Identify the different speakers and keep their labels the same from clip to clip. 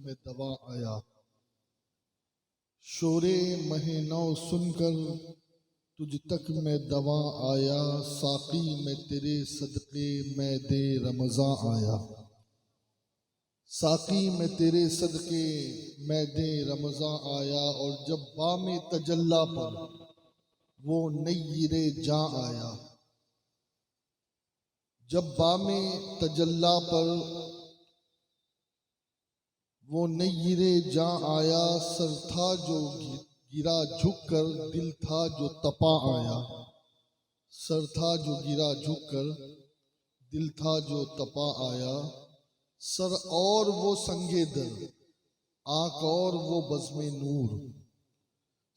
Speaker 1: में दवा आया। शोरे महीनों सुनकर तुझ तक में दवा आया। साकी में तेरे सदके मैं दे रमज़ां आया। साकी में तेरे सदके मैं दे रमज़ां आया। और जब बामे तजल्ला पर वो नय्यरे जां आया। जब बामे तजल्ला पर वो नय्यरे जां आया। सर था जो गिरा झुक कर, दिल था जो तपा आया। सर था जो गिरा झुक कर, दिल था जो तपा आया। सर और वो संगे दर, आंख और वो बज़्मे नूर।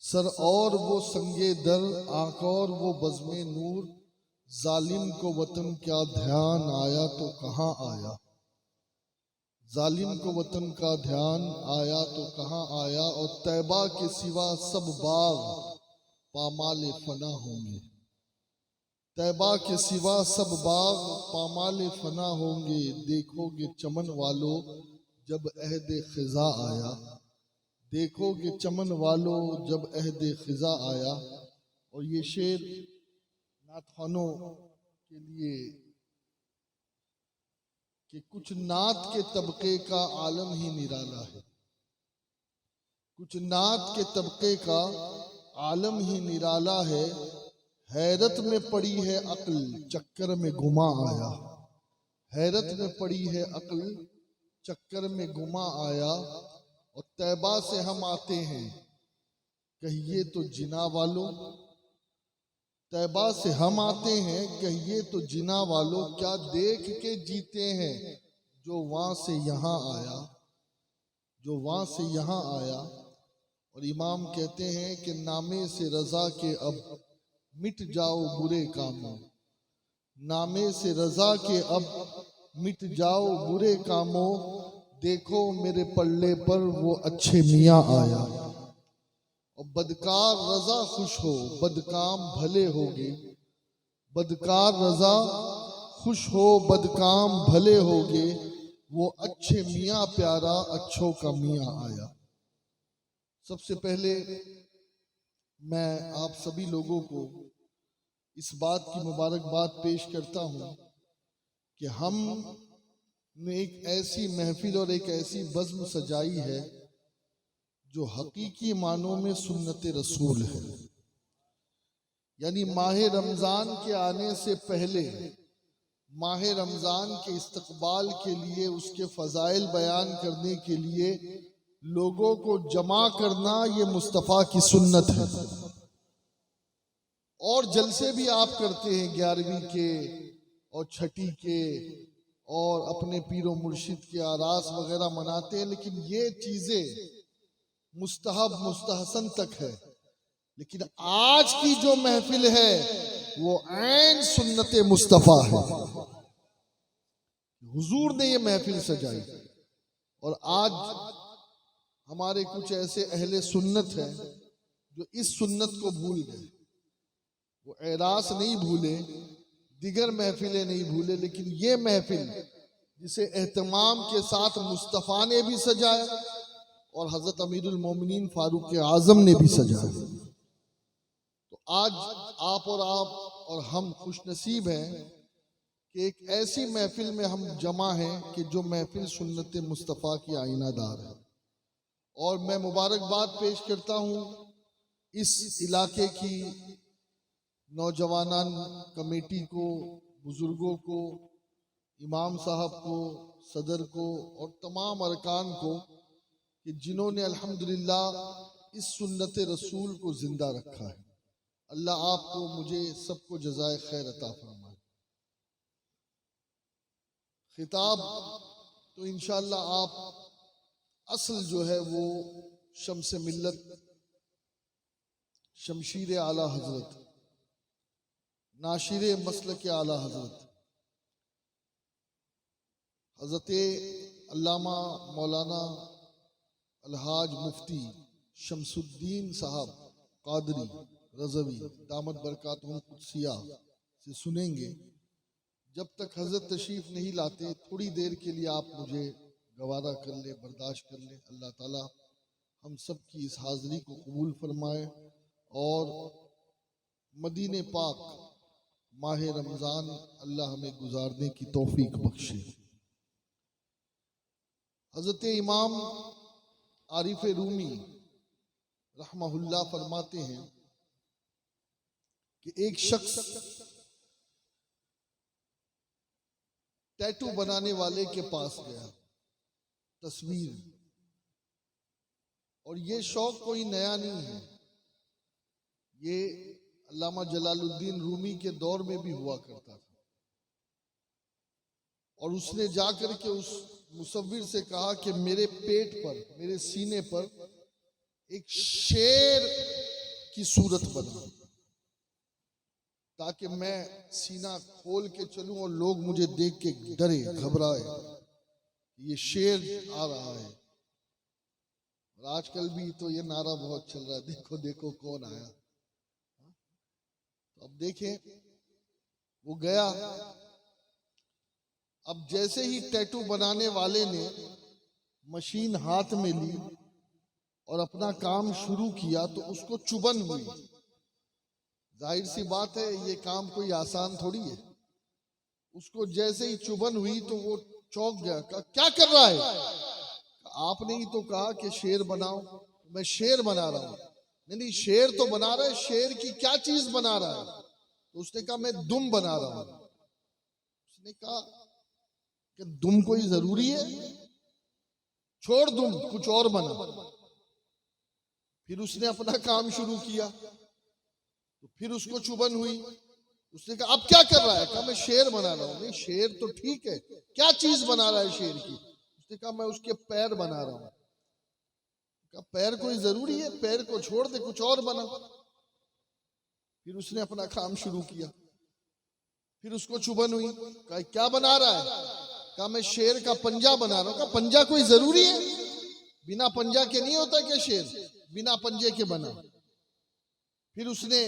Speaker 1: सर और वो संगे दर, आंख और वो बज़्मे नूर। जालिम को वतन क्या ध्यान आया तो कहाँ आया। जालिम को वतन का ध्यान आया तो कहाँ आया। और तैबा के सिवा सब बाग पामाले फना होंगे। तैबा के सिवा सब बाग पामाले फना होंगे। देखोगे चमन वालों जब अहद खिजा आया। देखोगे चमन वालों जब अहद खिजा आया। और ये शेर नातखानों के लिए कि कुछ नात के तबके का आलम ही निराला है। कुछ नात के तबके का आलम ही निराला है। हैरत में पड़ी है अक्ल चक्कर में गुमा आया। हैरत में पड़ी है अक्ल चक्कर में गुमा आया। और तैबा से हम आते हैं कहिए तो जिना वालों। तैबा से हम आते हैं कहिए तो जिना वालों। क्या देख के जीते हैं जो वहां से यहाँ आया। जो वहां से यहाँ आया। और इमाम कहते हैं कि नामे से रजा के अब मिट जाओ बुरे कामों। नामे से रजा के अब मिट जाओ बुरे कामों। देखो मेरे पल्ले पर वो अच्छे मियाँ आया। और बदकार रजा खुश हो बदकाम भले होगे। बदकार रजा खुश हो बदकाम भले होगे। वो अच्छे मियाँ प्यारा अच्छों का मियाँ आया। सबसे पहले मैं आप सभी लोगों को इस बात की मुबारकबाद पेश करता हूँ कि हम ने एक ऐसी महफिल और एक ऐसी बज़्म सजाई है जो हकीकी मानों में सुन्नत रसूल है। यानी माह रमज़ान के आने से पहले माह रमज़ान के इस्तकबाल के लिए, उसके फ़ज़ाइल बयान करने के लिए लोगों को जमा करना ये मुस्तफ़ा की सुन्नत है। और जलसे भी आप करते हैं 11वीं के और छठी के और अपने पीरो मुर्शिद के आरास वगैरह मनाते हैं, लेकिन ये चीज़ें मुस्तहब मुस्तहसन तक है। लेकिन आज की जो महफिल है वो ऐन सुन्नत मुस्तफ़ा है। हुजूर ने ये महफिल सजाई। और आज हमारे कुछ ऐसे अहले सुन्नत हैं जो इस सुन्नत को भूल गए। वो एरास नहीं भूले, दिगर महफिलें नहीं भूले, लेकिन ये महफिल जिसे एहतमाम के साथ मुस्तफ़ा ने भी सजाया और हज़रत अमीरुल मोमिनीन फारूक आज़म ने भी सजाया। तो आज आप और हम खुश नसीब हैं कि एक ऐसी महफिल में हम जमा हैं कि जो महफिल सुन्नत मुस्तफ़ा की आईनादार है। और मैं मुबारकबाद पेश करता हूँ इस इलाके की नौजवानान कमेटी को, बुजुर्गों को, इमाम साहब को, सदर को और तमाम अरकान को कि जिन्होंने अल्हम्दुलिल्लाह इस सुन्नत रसूल को जिंदा रखा है। अल्लाह आपको मुझे सबको जज़ाए खैर अता फरमाए। खिताब तो इंशाअल्लाह आप असल जो है वो शम्स मिल्लत शमशीर आला हजरत, नाशिर मसलक आला हजरत, हजरत अल्लामा मौलाना अलहाज मुफ्ती शमसुद्दीन साहब कादरी रज़वी दामत बरकातुहुल कुद्सिया से सुनेंगे। जब तक हजरत तशरीफ नहीं लाते थोड़ी देर के लिए आप मुझे गवारा कर ले, बर्दाश्त कर ले। अल्लाह ताला हम सब की इस हाज़िरी को कबूल फरमाए और मदीने पाक माह रमज़ान अल्लाह हमें गुजारने की तौफीक बख्शे। हज़रत इमाम आरिफ रूमी रहमहुल्लाह फरमाते हैं कि एक शख्स टैटू बनाने वाले के पास गया, तस्वीर, और ये शौक कोई नया नहीं है, ये अल्लामा जलालुद्दीन रूमी के दौर में भी हुआ करता था। और उसने जाकर के उस मुसव्विर से कहा कि मेरे पेट पर, मेरे सीने पर एक शेर की सूरत बना, ताकि मैं सीना खोल के चलूं और लोग मुझे देख के डरे, घबराए, ये शेर आ रहा है। और आजकल भी तो ये नारा बहुत चल रहा है, देखो देखो कौन आया। तो अब देखें, वो गया। अब जैसे ही टैटू बनाने वाले ने मशीन हाथ में ली और अपना काम शुरू किया तो उसको चुभन हुई। जाहिर सी बात है, ये काम कोई आसान थोड़ी है। उसको जैसे ही चुभन हुई तो वो चौंक गया, कहा क्या कर रहा है? आपने ही तो कहा कि शेर बनाओ। मैं शेर बना रहा हूं। नहीं, शेर तो बना रहा है, शेर की क्या चीज बना रहा है? तो उसने कहा मैं दुम बना रहा हूं। उसने कहा कि दुम कोई जरूरी है? छोड़ दुम, कुछ और बना। फिर उसने अपना काम शुरू किया तो फिर उसको चुभन हुई। उसने कहा अब क्या कर रहा है? कहा मैं शेर बना रहा हूं। नहीं, शेर तो ठीक है, क्या चीज बना रहा है शेर की? उसने कहा मैं उसके पैर बना रहा हूं। कहा पैर कोई जरूरी है? पैर को छोड़ दे, कुछ और बना। फिर उसने अपना काम शुरू किया। फिर उसको चुभन हुई, कहा क्या बना रहा है? कहा मैं शेर का पंजा बना रहा हूं। कहा पंजा कोई जरूरी है? बिना पंजा के नहीं होता क्या शेर? बिना पंजे के बना। फिर उसने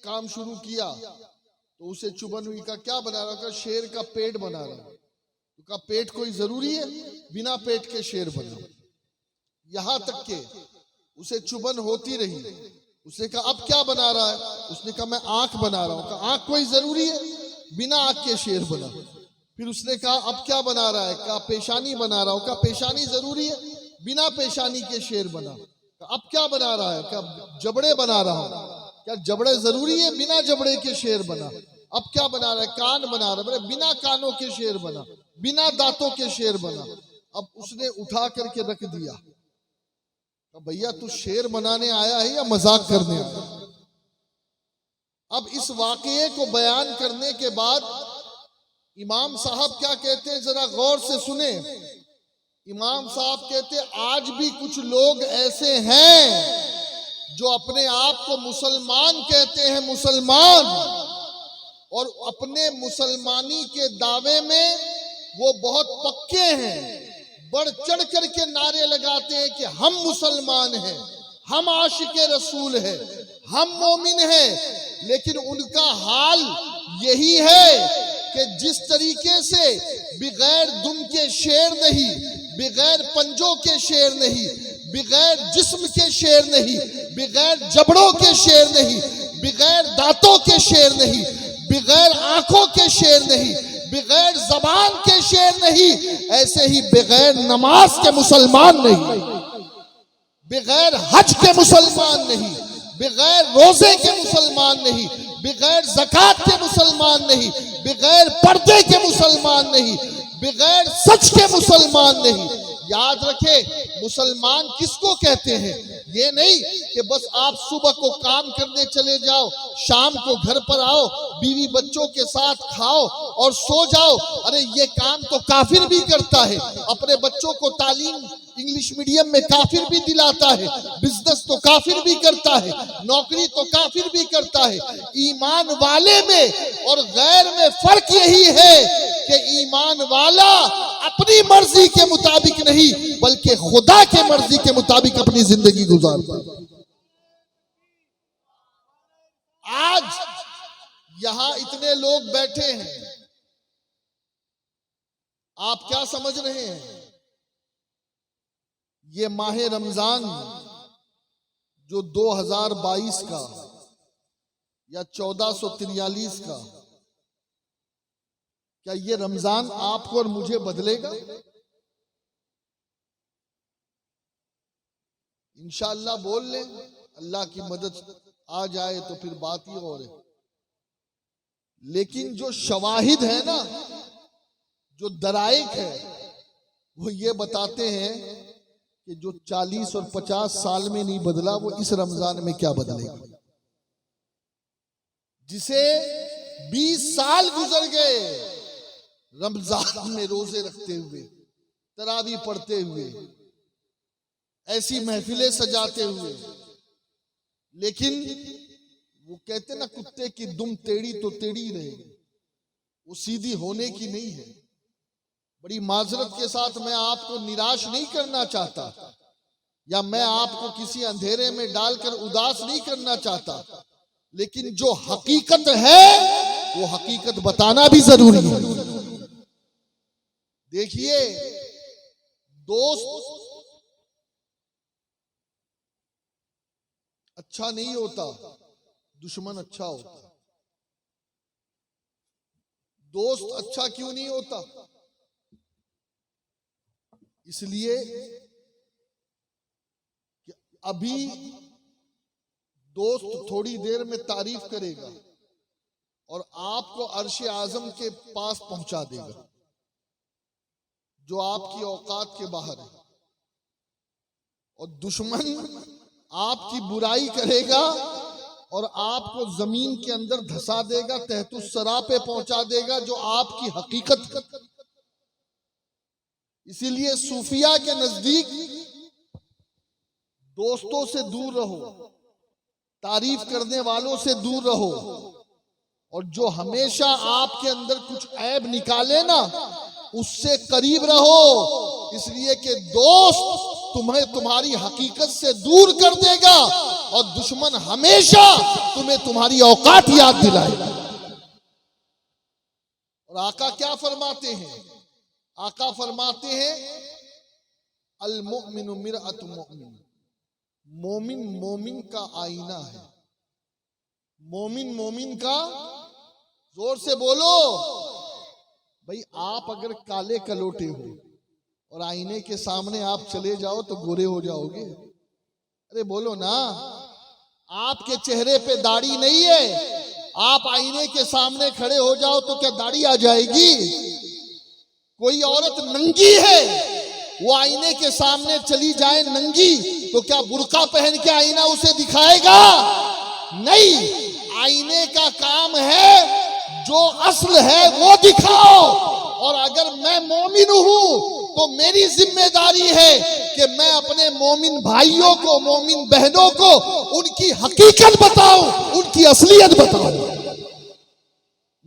Speaker 1: काम शुरू किया तो उसे चुभन हुई, कहा क्या बना रहा? कहा शेर का पेट बना रहा हूं। तो कहा पेट कोई जरूरी है? बिना पेट के शेर बना। यहां तक के उसे चुभन होती रही। उसने कहा अब क्या बना रहा है? उसने कहा मैं आंख बना रहा हूं। कहा आंख कोई जरूरी है? बिना आंख के शेर बना। फिर उसने कहा अब क्या बना रहा है? कहा पेशानी बना रहा हूं। कहा पेशानी जरूरी है? बिना पेशानी के शेर बना। कहा अब क्या बना रहा है? कहा जबड़े बना रहा हूं। क्या जबड़े जरूरी है? बिना जबड़े के शेर बना। अब क्या बना रहा है? कान बना रहा है। बिना कानों के शेर बना, बिना दांतों के शेर बना। अब उसने उठा करके रख दिया। भैया तू शेर बनाने आया है या मजाक करने आया? अब इस वाकये को बयान करने के बाद इमाम साहब क्या कहते हैं, जरा गौर से सुने। इमाम साहब कहते आज भी कुछ लोग ऐसे हैं जो अपने आप को मुसलमान कहते हैं, मुसलमान, और अपने मुसलमानी के दावे में वो बहुत पक्के हैं, बढ़ चढ़ करके नारे लगाते हैं कि हम मुसलमान हैं, हम आशिके रसूल हैं, हम मोमिन हैं। लेकिन उनका हाल यही है कि जिस तरीके से बगैर दुम के शेर नहीं, बगैर पंजों के शेर नहीं, बगैर जिस्म के शेर नहीं, बगैर जबड़ों के शेर नहीं, बगैर दांतों के शेर नहीं, बगैर आंखों के शेर नहीं, बगैर जबान के शेर नहीं, ऐसे ही बगैर नमाज के मुसलमान नहीं, बगैर हज के मुसलमान नहीं, बगैर रोजे के मुसलमान नहीं, बगैर ज़कात के मुसलमान नहीं, बगैर पर्दे के मुसलमान नहीं, बगैर सच के मुसलमान नहीं। याद रखे, मुसलमान किसको कहते हैं? ये नहीं कि बस आप सुबह को काम करने चले जाओ, शाम को घर पर आओ, बीवी बच्चों के साथ खाओ और सो जाओ। अरे ये काम तो काफिर भी करता है, अपने बच्चों को तालीम इंग्लिश मीडियम में काफिर भी दिलाता है, बिजनेस तो काफिर भी करता है, नौकरी तो काफिर भी करता है। ईमान वाले में और गैर में फर्क यही है कि ईमान वाला अपनी मर्जी के मुताबिक नहीं बल्कि खुदा के मर्जी के मुताबिक अपनी जिंदगी गुजारता है। आज यहां इतने लोग बैठे हैं, आप क्या समझ रहे हैं ये माह रमजान जो 2022 का या 1443 का, क्या ये रमजान आपको और मुझे बदलेगा? इंशाअल्लाह बोल लें, अल्लाह की मदद आ जाए तो फिर बात ही और है। लेकिन जो शवाहिद है ना, जो दराइक है, वो ये बताते हैं कि जो 40 और 50 साल में नहीं बदला वो इस रमजान में क्या बदलेगा। जिसे 20 साल गुजर गए रमजान में रोजे रखते हुए, तरावी पढ़ते हुए, ऐसी महफिलें सजाते हुए, लेकिन वो कहते ना कुत्ते की दुम टेढ़ी तो टेढ़ी रहेगी, वो सीधी होने की नहीं है। बड़ी माजरत के साथ मैं आपको निराश नहीं करना चाहता, या मैं आपको किसी अंधेरे में डालकर उदास नहीं करना चाहता, लेकिन जो हकीकत है वो हकीकत बताना भी जरूरी है। देखिए दोस्त अच्छा नहीं होता, दुश्मन अच्छा होता। दोस्त अच्छा क्यों नहीं होता? इसलिए कि अभी दोस्त थोड़ी देर में तारीफ करेगा और आपको अर्श आजम के पास पहुंचा देगा, जो आपकी औकात के बाहर है। और दुश्मन आपकी बुराई करेगा और आपको जमीन के अंदर धंसा देगा, तहतुस सरा पे पहुंचा देगा, जो आपकी हकीकत। इसीलिए सूफिया के नजदीक दोस्तों से दूर रहो, तारीफ करने वालों से दूर रहो, और जो हमेशा आपके अंदर कुछ ऐब निकाले ना, उससे करीब रहो। इसलिए कि दोस्त तुम्हें तुम्हारी हकीकत से दूर कर देगा और दुश्मन हमेशा तुम्हें तुम्हारी औकात याद दिलाएगा। और आका क्या फरमाते हैं? आका फरमाते हैं अल मुमिनु मिरअतु मुमिन, मोमिन मोमिन का आईना है। मोमिन मोमिन का, जोर से बोलो भाई। आप अगर काले कलोटे हो और आईने के सामने आप चले जाओ तो गोरे हो जाओगे? अरे बोलो ना। आपके चेहरे पे दाढ़ी नहीं है, आप आईने के सामने खड़े हो जाओ तो क्या दाढ़ी आ जाएगी? कोई औरत नंगी है, वो आईने के सामने चली जाए नंगी, तो क्या बुर्का पहन के आईना उसे दिखाएगा? नहीं। आईने का काम है जो असल है वो दिखाओ। और अगर मैं मोमिन हूं तो मेरी जिम्मेदारी है कि मैं अपने मोमिन भाइयों को, मोमिन बहनों को उनकी हकीकत बताऊं, उनकी असलियत बताऊं।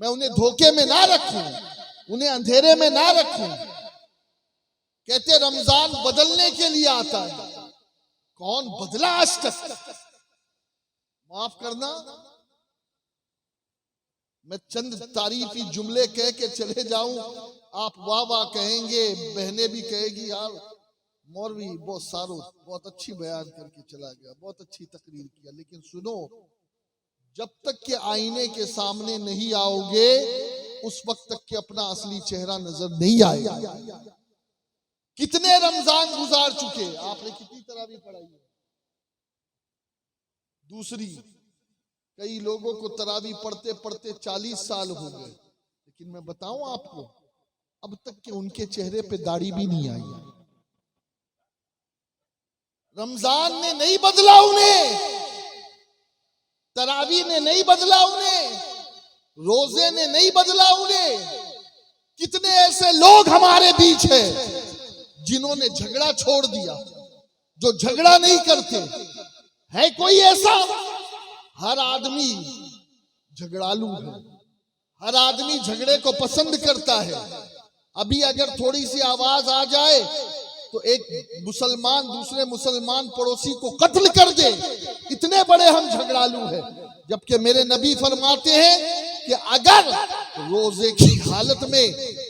Speaker 1: मैं उन्हें धोखे में ना रखूं, उन्हें अंधेरे में ना रखूं। कहते रमजान बदलने के लिए आता है। कौन बदला आज तक? माफ करना, मैं चंद तारीफी जुमले कह के चले जाऊं, आप वाह वाह कहेंगे, बहनें भी कहेगी यार मौलवी बहुत अच्छी बयान करके चला गया, बहुत अच्छी तकरीर किया। लेकिन सुनो, जब तक के आईने के सामने नहीं आओगे उस वक्त तक के अपना असली चेहरा नजर नहीं आएगा। कितने रमजान गुजार चुके, आपने कितनी तरावी पढ़ाई है? दूसरी, कई लोगों को तरावी पढ़ते पढ़ते 40 साल हो गए, लेकिन मैं बताऊं आपको, अब तक के उनके चेहरे पे दाढ़ी भी नहीं आई। रमजान ने नहीं बदला उन्हें, तरावी ने नहीं बदला उन्हें, रोजे ने नहीं बदला उन्हें। कितने ऐसे लोग हमारे बीच हैं जिन्होंने झगड़ा छोड़ दिया, जो झगड़ा नहीं करते। है कोई ऐसा? हर आदमी झगड़ालू है, हर आदमी झगड़े को पसंद करता है। अभी अगर थोड़ी सी आवाज आ जाए तो एक मुसलमान दूसरे मुसलमान पड़ोसी को कत्ल कर दे, इतने बड़े हम झगड़ालू हैं। जबकि मेरे नबी फरमाते हैं कि अगर रोजे की हालत में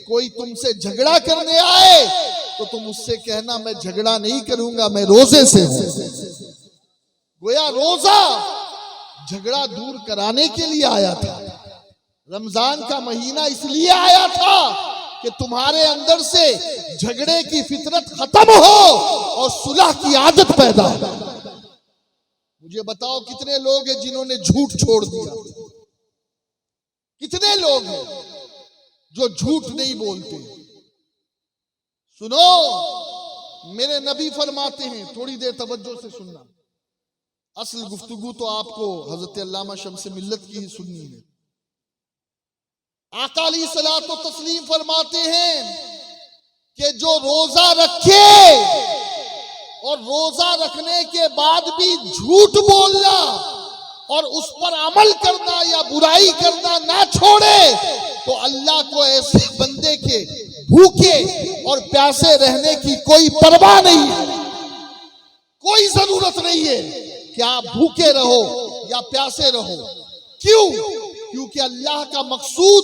Speaker 1: कोई तुमसे झगड़ा करने आए तो तुम उससे कहना मैं झगड़ा नहीं करूंगा, मैं रोजे से हूं। गोया रोजा झगड़ा दूर कराने के लिए आया था। रमजान का महीना इसलिए आया था कि तुम्हारे अंदर से झगड़े की फितरत खत्म हो और सुलह की आदत पैदा हो। मुझे बताओ कितने लोग हैं जिन्होंने झूठ छोड़ दिया? कितने लोग हैं जो झूठ नहीं बोलते? सुनो, मेरे नबी फरमाते हैं, थोड़ी देर तवज्जो से सुनना, असल गुफ्तगू तो आपको हजरत अल्लामा शम्स मिल्लत की ही सुननी है। आका अलैहिस्सलातो तस्लीम फरमाते हैं कि जो रोजा रखे और रोजा रखने के बाद भी झूठ बोलना और उस पर अमल करना या बुराई करना ना छोड़े, तो अल्लाह को ऐसे बंदे के भूखे और प्यासे रहने की कोई परवाह नहीं है। कोई जरूरत नहीं है कि आप भूखे रहो या प्यासे रहो। क्यों? क्योंकि अल्लाह का मकसूद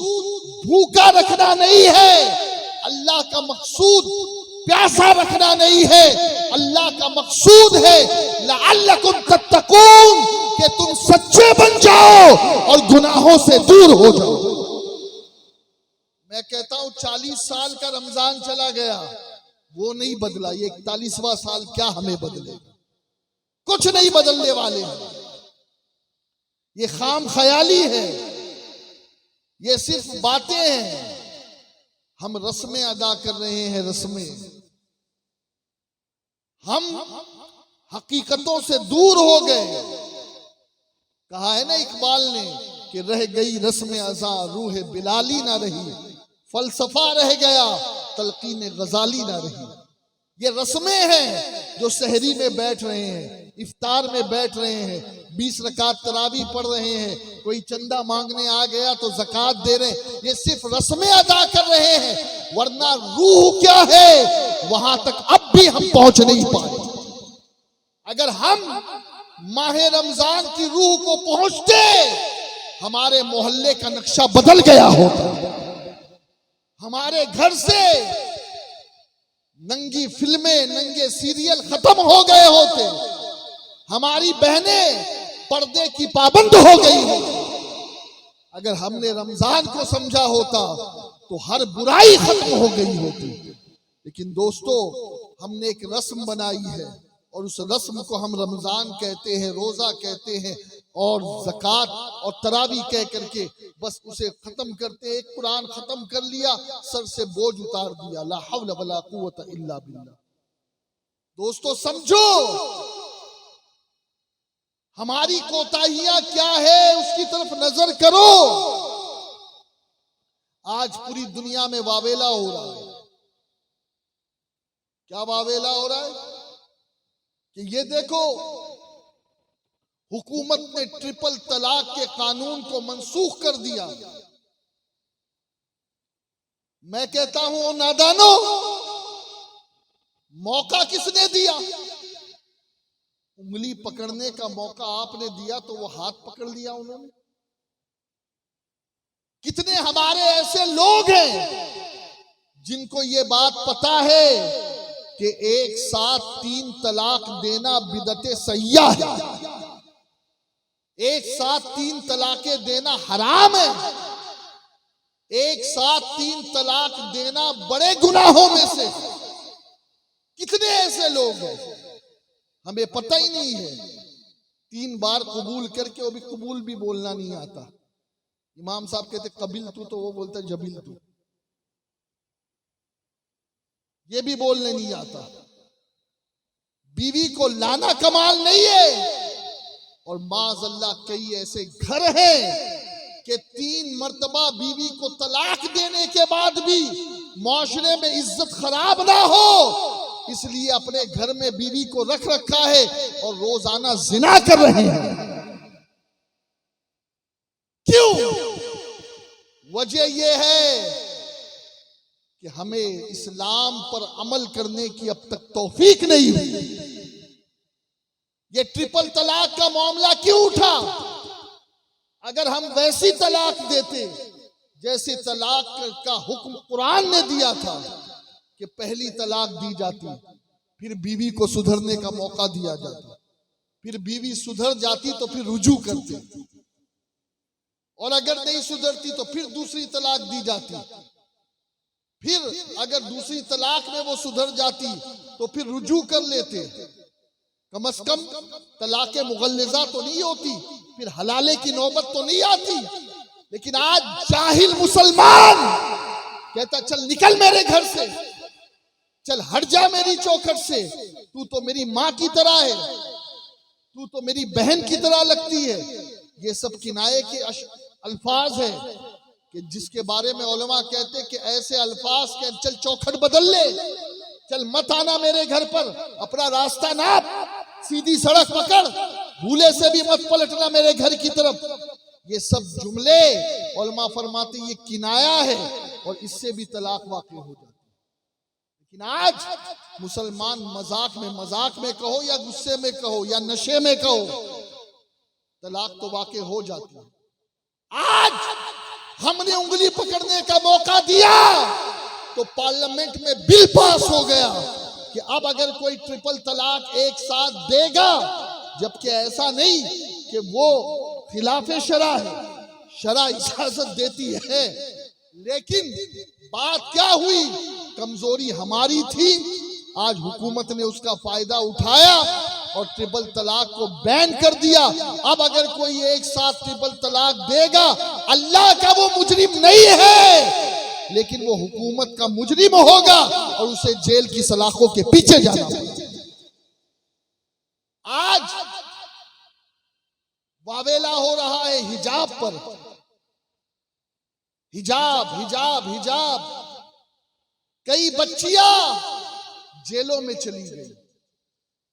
Speaker 1: भूखा रखना नहीं है, अल्लाह का मकसूद प्यासा रखना नहीं है। अल्लाह का मकसूद है लअल्लकुम तत्तकून, कि तुम सच्चे बन जाओ और गुनाहों से दूर हो जाओ। मैं कहता हूं 40 साल का रमजान चला गया, वो नहीं बदला, ये 41वां साल क्या हमें बदलेगा? कुछ नहीं बदलने वाले हैं। ये खाम ख्याली है, ये सिर्फ बातें हैं। हम रस्में अदा कर रहे हैं, रस्में। हम हकीकतों से दूर हो गए। कहा है ना इकबाल ने कि रह गई रस्म अज़ा रूह बिलाली ना रही, फलसफा रह गया तलकीन गजाली ना रही। ये रस्में हैं जो सहरी में बैठ रहे हैं, इफ्तार में बैठ रहे हैं, 20 रकात तरावी पढ़ रहे हैं, कोई चंदा मांगने आ गया तो ज़कात दे रहे हैं। ये सिर्फ रस्में अदा कर रहे हैं, वरना रूह क्या है वहां तक अब भी हम पहुंच नहीं पाए। अगर हम माहे रमजान की रूह को पहुंचते, हमारे मोहल्ले का नक्शा बदल गया होता। हमारे घर से नंगी फिल्में, नंगे सीरियल खत्म हो गए होते। हमारी बहनें पर्दे की पाबंद हो गई होती। अगर हमने रमजान को समझा होता तो हर बुराई खत्म हो गई होती। लेकिन दोस्तों, हमने एक रस्म बनाई है और उस रस्म को हम रमजान कहते हैं, रोजा कहते हैं और ज़कात और तरावी कह करके बस उसे खत्म करते हैं। एक कुरान खत्म कर लिया, सर से बोझ उतार दिया। ला हौला वला कुव्वता इल्ला बिल्लाह। दोस्तों समझो, हमारी कोताहियां क्या है उसकी तरफ नजर करो। आज पूरी दुनिया में वावेला हो रहा है। क्या वावेला हो रहा है? कि ये देखो, हुकूमत ने ट्रिपल तलाक के कानून को मंसूख कर दिया। मैं कहता हूं नादानो, मौका किसने दिया? उंगली पकड़ने का मौका आपने दिया तो वो हाथ पकड़ लिया उन्होंने। कितने हमारे ऐसे लोग हैं जिनको ये बात पता है कि एक साथ 3 तलाक देना बिदअते सय्या है, एक साथ 3 तलाकें देना हराम है, एक साथ 3 तलाक देना बड़े गुनाहों में से। कितने ऐसे लोग हैं हमें पता ही नहीं है। 3 बार कबूल करके वो भी कबूल भी बोलना नहीं आता। इमाम साहब कहते कबिल तू, तो वो बोलता जबिल तू। ये भी बोलने नहीं आता। बीवी को लाना कमाल नहीं है। और माज़अल्लाह कई ऐसे घर हैं कि 3 मर्तबा बीवी को तलाक देने के बाद भी माशरे में इज्जत खराब ना हो, इसलिए अपने घर में बीवी को रख रखा है और रोजाना जिना कर रहे हैं। क्यों? वजह यह है कि हमें इस्लाम पर अमल करने की अब तक तौफीक नहीं हुई। ये ट्रिपल तलाक का मामला क्यों उठा? अगर हम वैसी तलाक देते जैसे तलाक का हुक्म कुरान ने दिया था कि पहली तलाक दी जाती, फिर बीवी को सुधरने का मौका दिया जाता, फिर बीवी सुधर जाती तो फिर रुजू करते, और अगर नहीं सुधरती तो फिर दूसरी तलाक दी जाती, फिर अगर दूसरी तलाक में वो सुधर जाती तो फिर रुजू कर लेते। कम से कम तलाक़े मुगल्लिज़ा तो नहीं होती, फिर हलाले की नौबत तो नहीं आती। लेकिन आज जाहिल मुसलमान कहता चल निकल मेरे घर से, चल हट जा मेरी चौखट से, तू तो मेरी माँ की तरह है, तू तो मेरी बहन की तरह लगती है। ये सब किनाये के अल्फाज है कि जिसके बारे में उलमा कहते कि ऐसे अल्फाज के चल चौखट बदल ले, चल मत आना मेरे घर पर, अपना रास्ता नाप, सीधी सड़क पकड़, भूले से भी मत पलटना मेरे घर की तरफ। ये सब जुमले उलमा फरमाते ये किनाया है और इससे भी तलाक वाक़ई हो जाती है। लेकिन आज मुसलमान मजाक में कहो या गुस्से में कहो या नशे में कहो, तलाक तो वाक़ई हो जाती है। आज हमने उंगली पकड़ने का मौका दिया तो पार्लियामेंट में बिल पास हो गया कि अब अगर कोई ट्रिपल तलाक एक साथ देगा, जबकि ऐसा नहीं कि वो खिलाफे शरा है, शरा इजाजत देती है। लेकिन बात क्या हुई, कमजोरी हमारी थी, आज हुकूमत ने उसका फायदा उठाया और ट्रिपल तलाक को बैन कर दिया। अब अगर कोई एक साथ ट्रिपल तलाक देगा, अल्लाह का वो मुजरिम नहीं है, लेकिन वो हुकूमत का मुजरिम होगा और उसे जेल की सलाखों के पीछे जाना पड़ेगा। आज वावेला हो रहा है हिजाब पर, हिजाब हिजाब हिजाब। कई बच्चियां जेलों में चली गई,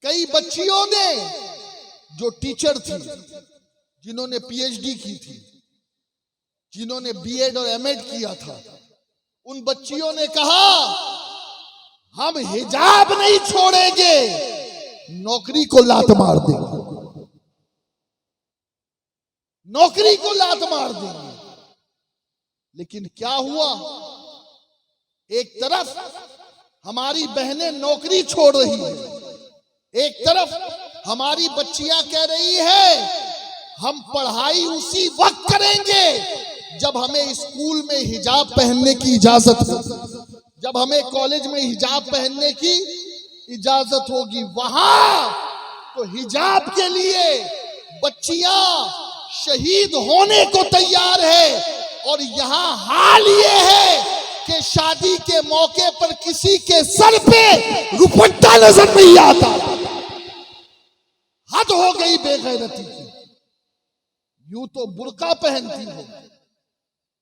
Speaker 1: कई बच्चियों ने जो टीचर थी, जिन्होंने पीएचडी की थी, जिन्होंने बीएड और एमएड किया था, उन बच्चियों ने कहा हम हिजाब नहीं छोड़ेंगे, नौकरी को लात मार देंगे, नौकरी को लात मार देंगे। लेकिन क्या हुआ, एक तरफ हमारी बहनें नौकरी छोड़ रही है, एक तरफ हमारी बच्चियां कह रही है हम पढ़ाई उसी वक्त करेंगे जब हमें स्कूल में हिजाब पहनने की इजाजत हो, जब हमें कॉलेज में हिजाब पहनने की इजाजत होगी। वहां तो हिजाब के लिए बच्चियां शहीद होने को तैयार है, और यहां हाल ये है कि शादी के मौके पर किसी के सर पे दुपट्टा नजर नहीं आता। हद हो गई बेगैरती की। यूं तो बुर्का पहनती हो,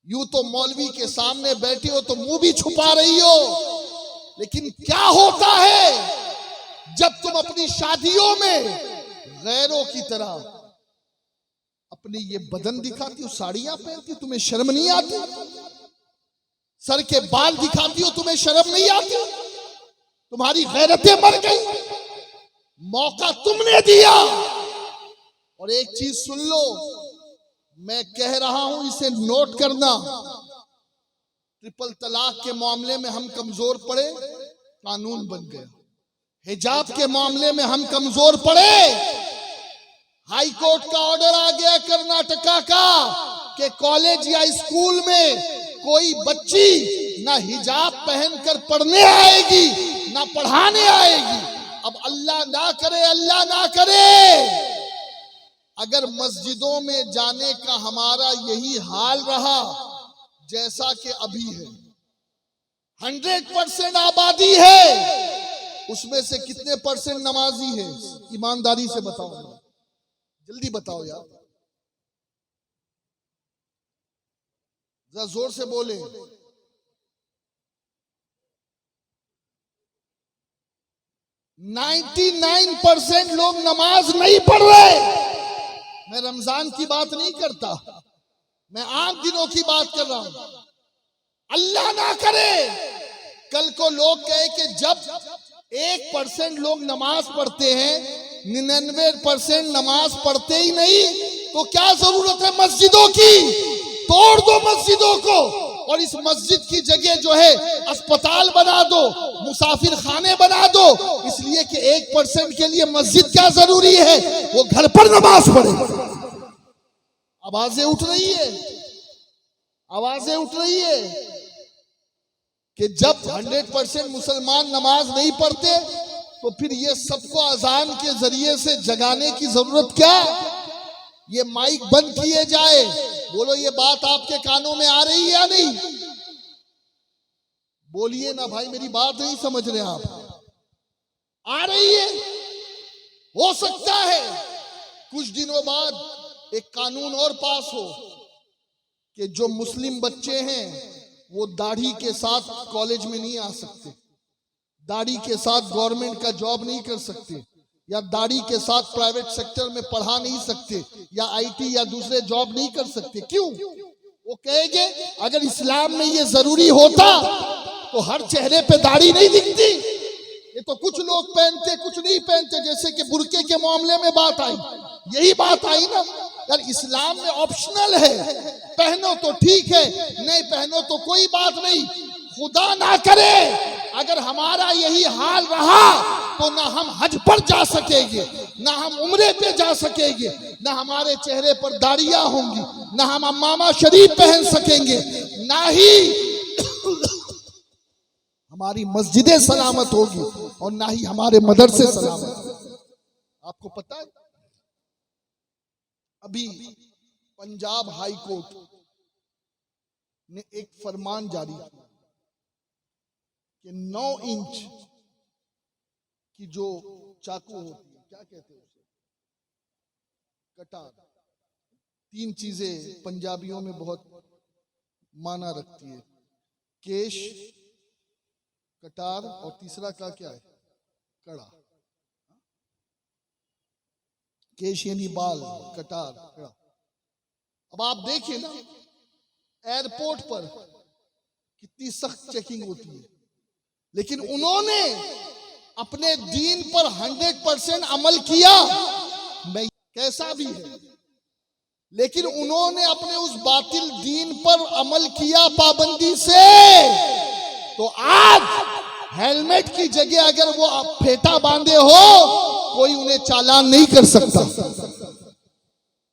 Speaker 1: यूं तो मौलवी के सामने बैठी हो तो मुंह भी छुपा रही हो, लेकिन क्या होता है जब तुम अपनी शादियों में गैरों की तरह अपनी ये बदन दिखाती हो, साड़ियां पहनती हो, तुम्हें शर्म नहीं आती? सर के बाल दिखाती हो, तुम्हें शर्म नहीं आती? तुम्हारी गैरतें मर गई, मौका तुमने दिया। और एक चीज सुन लो, मैं कह रहा हूं, इसे नोट करना, ट्रिपल तलाक के मामले में हम कमजोर पड़े, कानून बन गया। हिजाब के मामले में हम कमजोर पड़े, हाई कोर्ट का ऑर्डर आ गया कर्नाटका का कि कॉलेज या स्कूल में कोई बच्ची ना हिजाब पहनकर पढ़ने आएगी ना पढ़ाने आएगी। अब अल्लाह ना करे, अल्लाह ना करे, अगर मस्जिदों में जाने का हमारा यही हाल रहा जैसा कि अभी है, 100% आबादी है, उसमें से कितने परसेंट नमाजी है? ईमानदारी से बताओ, जल्दी बताओ यार, जरा जोर से बोले। 99% लोग नमाज नहीं पढ़ रहे। मैं रमजान की बात नहीं करता, मैं आम दिनों की बात कर रहा हूं। अल्लाह ना करे कल को लोग कहे कि जब 1% लोग नमाज पढ़ते हैं, 99% नमाज पढ़ते ही नहीं, तो क्या जरूरत है मस्जिदों की? तोड़ दो मस्जिदों को, और इस मस्जिद की जगह जो है अस्पताल बना दो, मुसाफिर खाने बना दो, इसलिए कि 1% के लिए मस्जिद क्या जरूरी है, वो घर पर नमाज पढ़े। आवाजें उठ रही है, आवाजें उठ रही है कि जब 100% मुसलमान नमाज नहीं पढ़ते तो फिर ये सबको अजान के जरिए से जगाने की जरूरत क्या? ये माइक बंद किए जाए, बोलो ये बात आपके कानों में आ रही है या नहीं? बोलिए ना भाई, मेरी बात नहीं समझ रहे आप। आ रही है। हो सकता है कुछ दिनों बाद एक कानून और पास हो कि जो मुस्लिम बच्चे हैं वो दाढ़ी के साथ कॉलेज में नहीं आ सकते, दाढ़ी के साथ गवर्नमेंट का जॉब नहीं कर सकते, या दाढ़ी के साथ प्राइवेट सेक्टर में पढ़ा नहीं सकते, या आईटी या दूसरे जॉब नहीं कर सकते। क्यों? वो कहेंगे अगर इस्लाम में ये जरूरी होता तो हर चेहरे पे दाढ़ी नहीं दिखती। ये तो कुछ लोग पहनते, कुछ नहीं पहनते, जैसे कि बुर्के के मामले में बात आई, यही बात आई ना यार। इस्लाम में ऑप्शनल है, पहनो तो ठीक है, नहीं पहनो तो कोई बात नहीं। खुदा ना करे अगर हमारा यही हाल रहा तो ना हम हज पर जा सकेंगे, ना हम उम्रे पे जा सकेंगे, ना हमारे चेहरे पर दाढ़ियां होंगी, ना हम अम्मामा शरीफ पहन सकेंगे, ना ही हमारी मस्जिदें सलामत होगी और ना ही हमारे मदरसे सलामत। आपको पता है अभी पंजाब हाई कोर्ट ने एक फरमान जारी किया कि 9 इंच की जो चाकू होती है, क्या कहते हैं उसे, कटार। 3 चीजें पंजाबियों में बहुत माना रखती है, केश, कटार और तीसरा का क्या है, कड़ा। केश यानी बाल, कटार कड़ा। अब आप देखिए ना एयरपोर्ट पर कितनी सख्त चेकिंग होती है, लेकिन उन्होंने अपने दीन पर 100% अमल किया। मैं कैसा भी है, लेकिन उन्होंने अपने उस बातिल दीन पर अमल किया पाबंदी से। तो आज हेलमेट की जगह अगर वो फेटा बांधे हो कोई उन्हें चालान नहीं कर सकता।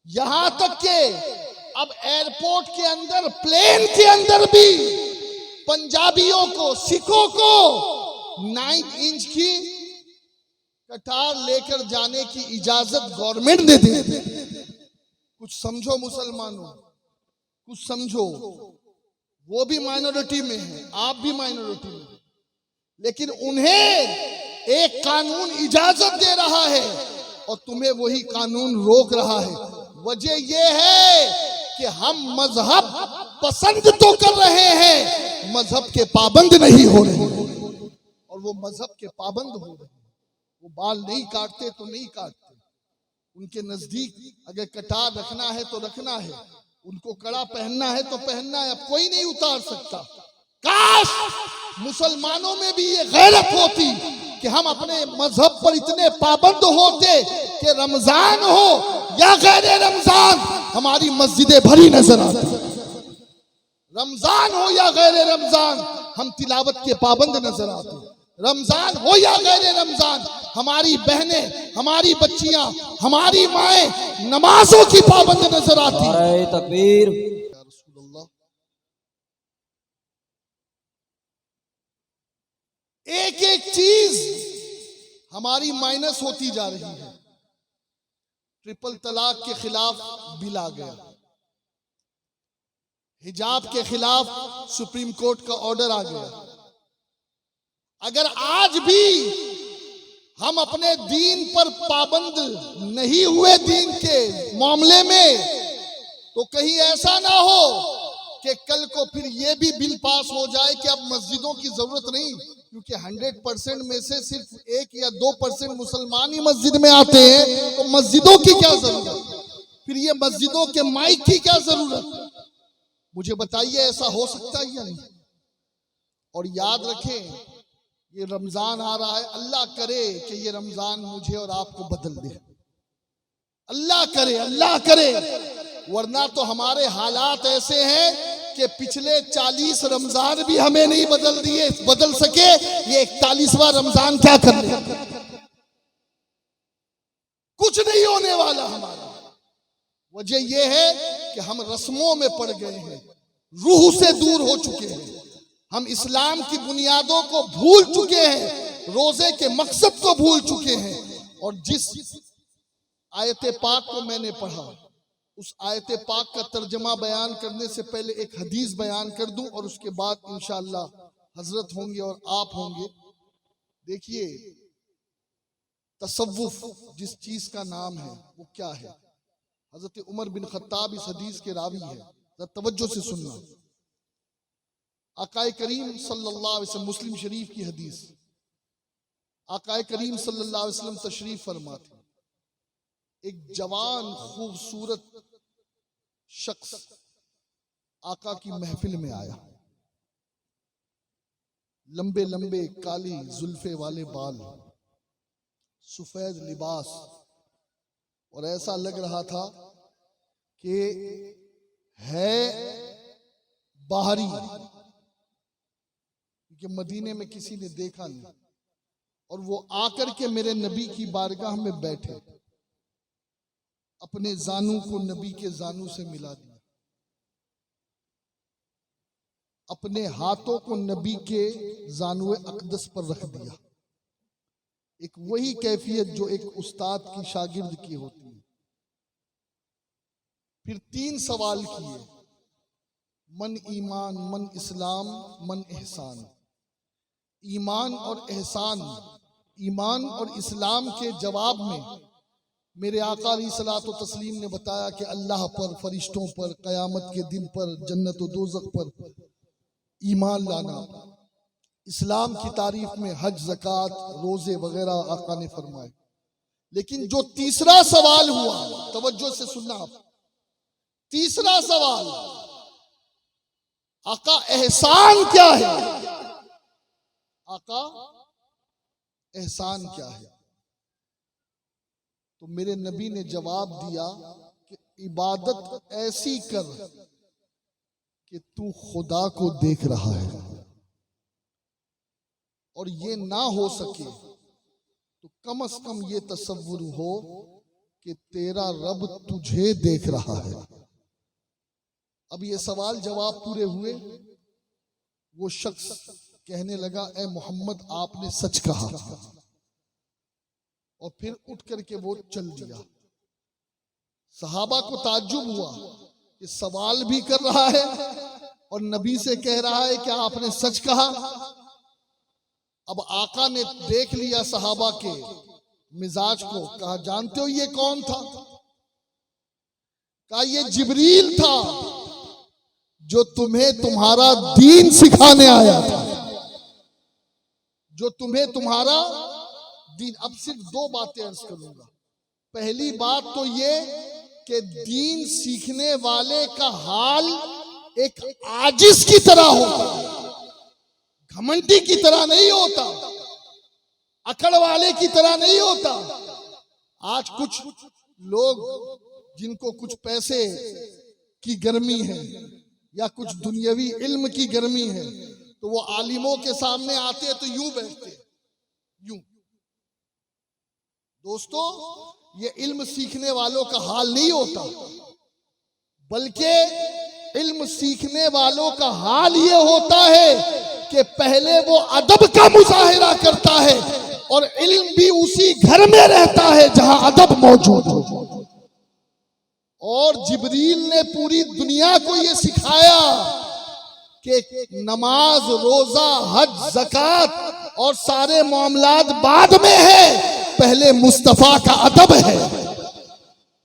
Speaker 1: यहां तक के अब एयरपोर्ट के अंदर, प्लेन के अंदर भी पंजाबियों को, सिखों को 9 इंच की कटार लेकर जाने की इजाजत गवर्नमेंट ने दे दी। कुछ समझो मुसलमानों, कुछ समझो। वो भी माइनॉरिटी में है, आप भी माइनॉरिटी में, लेकिन उन्हें एक कानून इजाजत दे रहा है और तुम्हें वही कानून रोक रहा है। वजह यह है कि हम मजहब पसंद तो कर रहे हैं, मजहब के पाबंद नहीं हो रहे, और वो मजहब के पाबंद हो रहे। वो बाल नहीं काटते तो नहीं काटते, उनके नजदीक अगर कटार रखना है तो रखना है, उनको कड़ा पहनना है तो पहनना है, अब कोई नहीं उतार सकता। काश मुसलमानों में भी ये गैरत होती कि हम अपने मजहब पर इतने पाबंद होते कि रमजान हो या गैर रमजान हमारी मस्जिदें भरी नजर आती। रमजान हो या गैर रमजान हम तिलावत के पाबंद नजर आते। रमजान हो या गैर रमजान हमारी बहनें, हमारी बच्चियां, हमारी माएं नमाजों की पाबंद नजर आती।
Speaker 2: नारे तकबीर।
Speaker 1: एक एक चीज हमारी माइनस होती जा रही है। ट्रिपल तलाक के खिलाफ बिल आ गया, हिजाब के खिलाफ सुप्रीम कोर्ट का ऑर्डर आ गया। अगर आज भी हम अपने दीन पर पाबंद नहीं हुए दीन के मामले में, तो कहीं ऐसा ना हो कि कल को फिर ये भी बिल पास हो जाए कि अब मस्जिदों की जरूरत नहीं, क्योंकि 100% में से सिर्फ 1 या 2% मुसलमान ही मस्जिद में आते हैं, तो मस्जिदों की क्या जरूरत, फिर ये मस्जिदों के माइक की क्या जरूरत। मुझे बताइए ऐसा हो सकता है या नहीं। और याद रखें ये रमजान आ रहा है, अल्लाह करे कि ये रमजान मुझे और आपको बदल दे, अल्लाह करे, अल्लाह करे, वरना तो हमारे हालात ऐसे हैं कि पिछले 40 रमजान भी हमें नहीं बदल सके, ये 41वां रमजान क्या कर ले? कुछ नहीं होने वाला हमारा। वजह यह है कि हम रस्मों में पड़ गए हैं, रूह से दूर हो चुके हैं, हम इस्लाम की बुनियादों को भूल चुके हैं, रोजे के मकसद को भूल चुके हैं। और जिस आयत पाक को मैंने पढ़ा, उस आयत पाक का तर्जमा बयान करने से पहले एक हदीस बयान कर दूं और उसके बाद इंशाअल्लाह हजरत होंगे और आप होंगे। देखिए, तसव्वुफ जिस चीज का नाम है वो क्या है? हजरत उमर बिन खत्ताब इस हदीस के रावी है, जरा तवज्जो से सुनना। आकाए करीम सल्लल्लाहु अलैहि वसल्लम, मुस्लिम शरीफ की हदीस, आकाए करीम सल्लल्लाहु अलैहि वसल्लम तशरीफ फरमा थे। एक जवान खूबसूरत शख्स आका की महफिल में आया, लंबे लंबे काली जुल्फे वाले बाल, सफेद लिबास, और ऐसा लग रहा था कि है बाहरी, क्योंकि मदीने में किसी ने देखा नहीं। और वो आकर के मेरे नबी की बारगाह में बैठे, अपने जानू को नबी के जानू से मिला दिया, अपने हाथों को नबी के जानुए अक़दस पर रख दिया। एक वही कैफियत जो एक उस्ताद की शागिर्द की होती है। फिर 3 सवाल किए, मन ईमान, मन इस्लाम, मन एहसान। ईमान और एहसान, ईमान और इस्लाम के जवाब में मेरे आका अलैहिस्सलातु तस्लीम ने बताया कि अल्लाह पर, फरिश्तों पर, कयामत के दिन पर, जन्नत और दोज़ख पर ईमान लाना। इस्लाम की तारीफ में हज, ज़कात, रोजे वगैरह आका ने फरमाए। लेकिन जो तीसरा सवाल हुआ, तवज्जो से सुनना आप, तीसरा सवाल, आका एहसान क्या है? आका एहसान क्या है? तो मेरे नबी ने जवाब दिया कि इबादत ऐसी कर कि तू खुदा को देख रहा है, और ये ना हो सके तो कम से कम ये तसव्वुर हो कि तेरा रब तुझे देख रहा है। अब ये सवाल जवाब पूरे हुए, वो शख्स कहने लगा, ए मोहम्मद आपने सच कहा। और फिर उठ करके वो चल दिया। सहाबा को ताज्जुब हुआ कि सवाल भी कर रहा है और नबी से कह रहा है कि आपने सच कहा। अब आका ने देख लिया सहाबा के मिजाज को, कहा जानते हो ये कौन था? कहा ये जिब्रील था जो तुम्हें तुम्हारा दीन सिखाने आया था, जो तुम्हें तुम्हारा दीन। अब सिर्फ 2 बातें अर्ज करूंगा। पहली बात तो ये कि दीन सीखने वाले का हाल एक आजिज की तरह होता, घमंडी की तरह नहीं होता, अकड़ वाले की तरह नहीं होता। आज कुछ लोग जिनको कुछ पैसे की गर्मी है या कुछ दुनियावी इल्म की गर्मी है, तो वो आलिमों के सामने आते हैं तो यूं बैठते हैं, यूं। दोस्तों, ये इल्म सीखने वालों का हाल नहीं होता, बल्कि इल्म सीखने वालों का हाल ये होता है कि पहले वो अदब का मुजाहिरा करता है और इल्म भी उसी घर में रहता है जहां अदब मौजूद हो। और जिब्रील ने पूरी दुनिया को ये सिखाया कि नमाज, रोजा, हज, ज़कात और सारे मामलात बाद में है, पहले मुस्तफा का अदब है।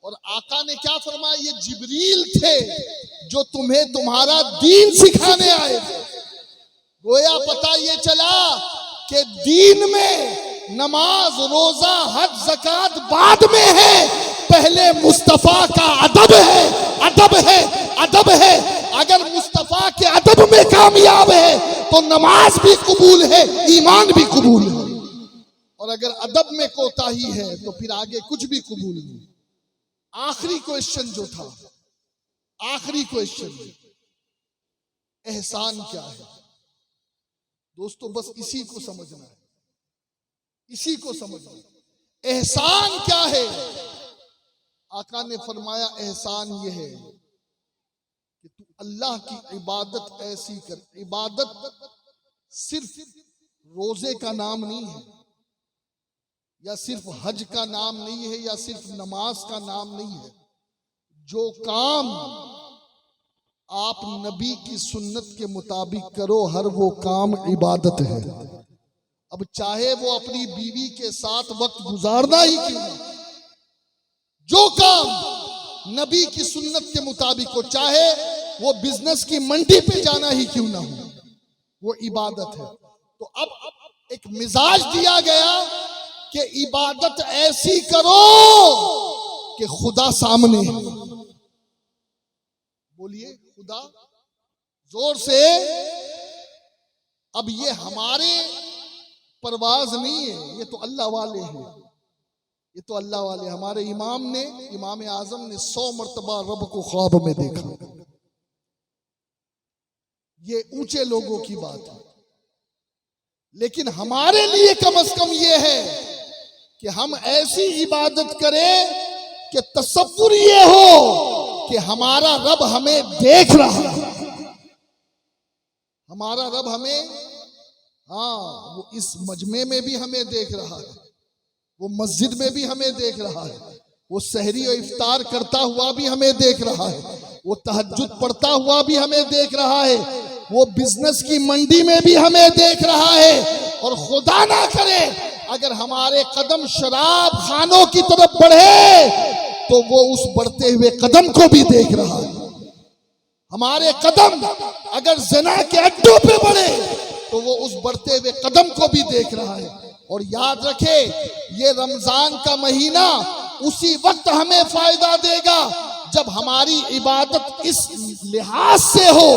Speaker 1: और आका ने क्या फरमाया? ये जिब्रील थे जो तुम्हें तुम्हारा दीन सिखाने आए थे। गोया पता ये चला कि दीन में नमाज, रोजा, हज, ज़कात बाद में है, पहले मुस्तफा का अदब है, अदब है, अदब है। अगर मुस्तफा के अदब में कामयाब है तो नमाज भी कबूल है, ईमान भी कबूल है। और अगर अदब में कोताही है तो फिर आगे कुछ भी कबूल नहीं। आखिरी क्वेश्चन जो था, आखिरी क्वेश्चन, एहसान क्या है। दोस्तों बस इसी को समझना है, इसी को समझना है। एहसान क्या है? आका ने फरमाया एहसान ये है कि तू अल्लाह की इबादत ऐसी कर। इबादत सिर्फ रोजे का नाम नहीं है, या सिर्फ हज का नाम नहीं है, या सिर्फ नमाज का नाम नहीं है। जो काम आप नबी की सुन्नत के मुताबिक करो, हर वो काम इबादत है। अब चाहे वो अपनी बीवी के साथ वक्त गुजारना ही क्यों ना, जो काम नबी की सुन्नत के मुताबिक हो, चाहे वो बिजनेस की मंडी पे जाना ही क्यों ना हो, वो इबादत है। तो अब एक मिजाज दिया गया कि इबादत ऐसी करो कि खुदा सामने। बोलिए खुदा जोर से। अब ये हमारे परवाज नहीं है, ये तो अल्लाह वाले हैं, ये तो अल्लाह वाले। हमारे इमाम आजम ने 100 मर्तबा रब को ख्वाब में देखा। ये ऊंचे लोगों की बात है, लेकिन हमारे लिए कम से कम ये है कि हम ऐसी इबादत करें कि तसव्वुर ये हो कि हमारा रब हमें देख रहा है। हमारा रब हमें, वो इस मजमे में भी हमें देख रहा है, वो मस्जिद में भी हमें देख रहा है, वो सहरी और इफ्तार करता हुआ भी हमें देख रहा है, वो तहज्जुद पढ़ता हुआ भी हमें देख रहा है, वो बिजनेस की मंडी में भी हमें देख रहा है। और खुदा ना करे अगर हमारे कदम शराब खानों की तरफ बढ़े तो वो उस बढ़ते हुए कदम को भी देख रहा है। हमारे कदम अगर ज़िना के अड्डों पे बढ़े तो वो उस बढ़ते हुए कदम को भी देख रहा है। और याद रखे, ये रमजान का महीना उसी वक्त हमें फायदा देगा जब हमारी इबादत इस लिहाज से हो,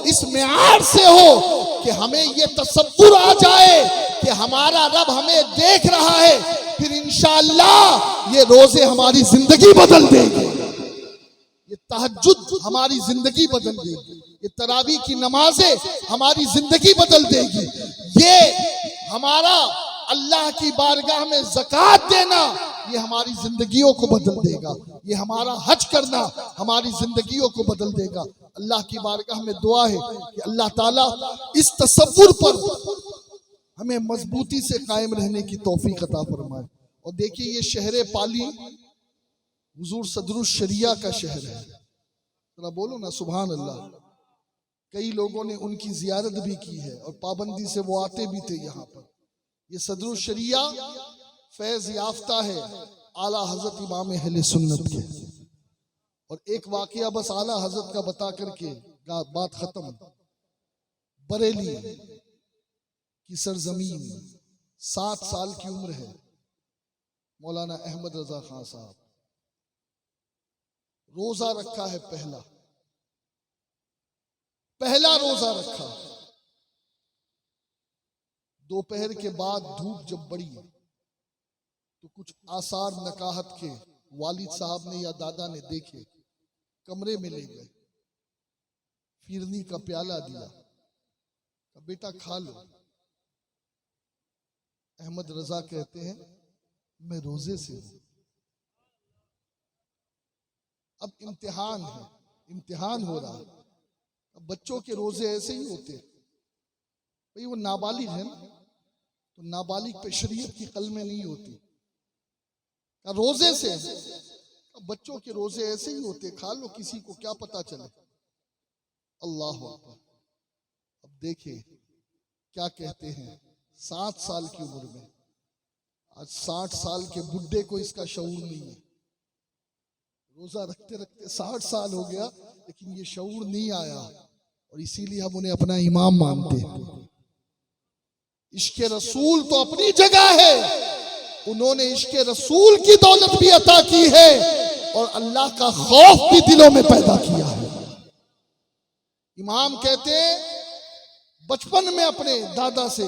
Speaker 1: इस मियार से हो कि हमें ये तसव्वुर आ जाए कि हमारा रब हमें देख रहा है। फिर इंशाअल्लाह ये रोजे हमारी जिंदगी बदल देंगे, ये तहज्जुद हमारी जिंदगी बदल देगी, ये तरावी की नमाजें हमारी जिंदगी बदल देगी, ये हमारा अल्लाह की बारगाह में ज़कात देना ये हमारी जिंदगियों को बदल देगा, ये हमारा हज करना हमारी जिंदगियों को बदल देगा। अल्लाह की बारगाह में दुआ है कि अल्लाह ताला इस तसव्वुर पर हमें मजबूती से कायम रहने की तौफीक अता फरमाए। और देखिए, ये शहर पाली हुजूर सदरुल शरिया का शहर है। जरा बोलो ना सुभान अल्लाह। कई लोगों ने उनकी जियारत भी की है और पाबंदी से वो आते भी थे यहाँ पर। ये सदरुल शरिया फैज याफ्ता है आला हजरत इमाम अहले सुन्नत के। और एक वाकया बस आला हजरत का बता करके बात खत्म। बरेली की सरजमीन 7 साल की उम्र है मौलाना अहमद रजा खान साहब। रोजा रखा है, पहला रोजा रखा। दोपहर के बाद धूप जब बढ़ी तो कुछ आसार नकाहत के वालिद साहब ने या दादा ने देखे, कमरे में ले गए, फिरनी का प्याला दिया, बेटा खा लो। अहमद रजा कहते हैं मैं रोजे से हूं। अब इम्तिहान है, इम्तिहान हो रहा है। अब बच्चों के रोजे ऐसे ही होते हैं भाई, वो नाबालिग है ना, तो नाबालिग पे शरीयत की कलमें नहीं होती। रोजे से अब बच्चों के रोजे ऐसे ही होते, खा लो, किसी को क्या पता चले। अल्लाह अकबर। अब देखिए क्या कहते हैं, 7 साल की उम्र में, आज 60 साल के बुढ़े को इसका शऊर नहीं है। रोजा रखते रखते 60 साल हो गया लेकिन ये शऊर नहीं आया, और इसीलिए हम उन्हें अपना इमाम मानते हैं। इश्क़े रसूल तो अपनी जगह है, उन्होंने इश्क़े रसूल की दौलत भी अता की है और अल्लाह का खौफ भी दिलों में पैदा किया है। इमाम कहते बचपन में अपने दादा से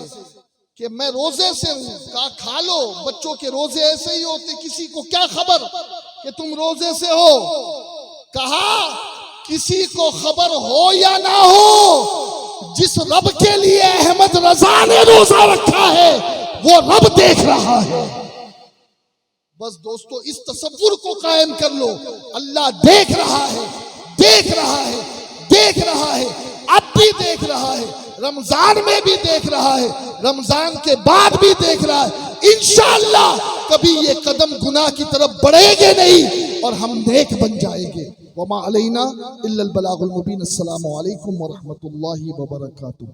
Speaker 1: कि मैं रोजे से हूं, कहा खा लो, बच्चों के रोजे ऐसे ही होते, किसी को क्या खबर कि तुम रोजे से हो। कहा किसी को खबर हो या ना हो, जिस रब के लिए अहमद रजा ने रोजा रखा है वो रब देख रहा है। बस दोस्तों इस तसव्वुर को कायम कर लो, अल्लाह देख रहा है, देख रहा है, देख रहा है, अब भी देख रहा है, रमजान में भी देख रहा है, रमजान के बाद भी देख रहा है। इंशाअल्लाह कभी ये कदम गुनाह की तरफ बढ़ेंगे नहीं और हम नेक बन जाएंगे। वमा अलैना इल्लल बलागुल मुबीन। अस्सलामु अलैकुम व रहमतुल्लाहि व बरकातुहू।